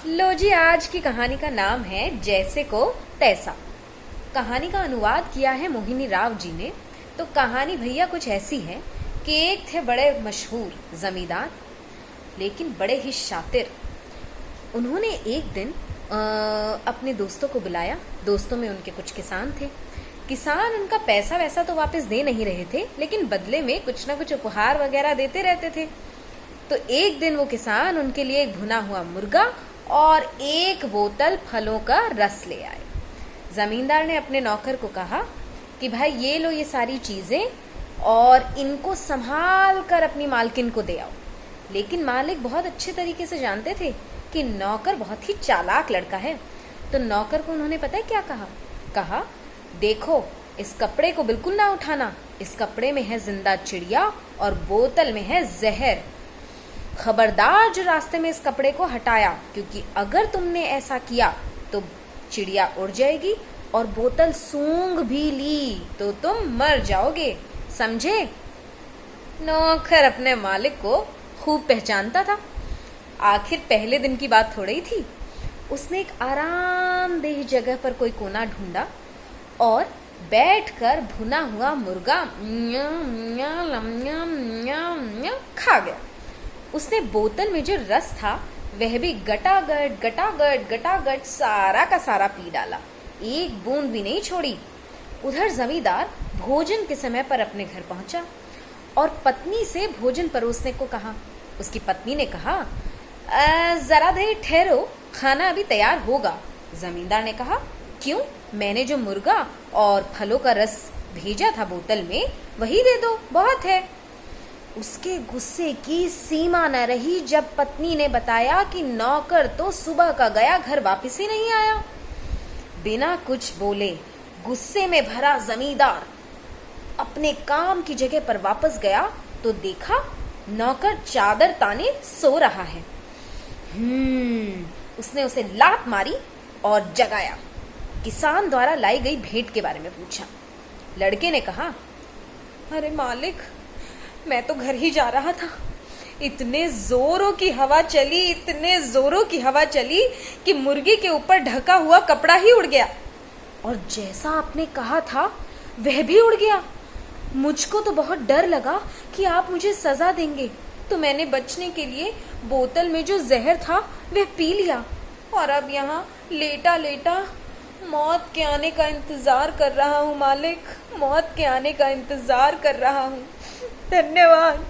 लो जी, आज की कहानी का नाम है जैसे को तैसा। कहानी का अनुवाद किया है मोहिनी राव जी ने। तो कहानी भैया कुछ ऐसी है कि एक थे बड़े मशहूर जमींदार, लेकिन बड़े ही शातिर। उन्होंने एक दिन अपने दोस्तों को बुलाया। दोस्तों में उनके कुछ किसान थे। किसान उनका पैसा वैसा तो वापस दे नहीं रहे थे, लेकिन बदले में कुछ ना कुछ उपहार वगैरह देते रहते थे। तो एक दिन वो किसान उनके लिए एक भुना हुआ मुर्गा और एक बोतल फलों का रस ले आए। जमींदार ने अपने नौकर को कहा कि भाई ये लो ये सारी चीजें और इनको संभाल कर अपनी मालकिन को दे आओ। लेकिन मालिक बहुत अच्छे तरीके से जानते थे कि नौकर बहुत ही चालाक लड़का है। तो नौकर को उन्होंने पता है क्या कहा, देखो इस कपड़े को बिल्कुल ना उठाना, इस कपड़े में है जिंदा चिड़िया और बोतल में है जहर। खबरदार जो रास्ते में इस कपड़े को हटाया, क्योंकि अगर तुमने ऐसा किया तो चिड़िया उड़ जाएगी और बोतल सूंघ भी ली तो तुम मर जाओगे, समझे। नौकर अपने मालिक को खूब पहचानता था। आखिर पहले दिन की बात थोड़ी थी। उसने एक आरामदेह जगह पर कोई कोना ढूंढा और बैठकर भुना हुआ मुर्गा खा गया। उसने बोतल में जो रस था वह भी गटागट सारा का सारा पी डाला, एक बूंद भी नहीं छोड़ी। उधर जमींदार भोजन के समय पर अपने घर पहुंचा और पत्नी से भोजन परोसने को कहा। उसकी पत्नी ने कहा, जरा देर ठहरो, खाना अभी तैयार होगा। जमींदार ने कहा, क्यों? मैंने जो मुर्गा और फलों का रस भेजा था बोतल में वही दे दो, बहुत है। उसके गुस्से की सीमा न रही जब पत्नी ने बताया कि नौकर तो सुबह का गया, घर वापस ही नहीं आया। बिना कुछ बोले गुस्से में भरा जमींदार अपने काम की जगह पर वापस गया तो देखा नौकर चादर ताने सो रहा है। उसने उसे लात मारी और जगाया। किसान द्वारा लाई गई भेंट के बारे में पूछा। लड़के ने कहा, अरे मालिक, मैं तो घर ही जा रहा था। इतने जोरों की हवा चली कि मुर्गी के ऊपर ढका हुआ कपड़ा ही उड़ गया और जैसा आपने कहा था वह भी उड़ गया। मुझको तो बहुत डर लगा कि आप मुझे सजा देंगे, तो मैंने बचने के लिए बोतल में जो जहर था वह पी लिया और अब यहाँ लेटा लेटा मौत के आने का इंतजार कर रहा हूँ मालिक, मौत के आने का इंतजार कर रहा हूँ। धन्यवाद।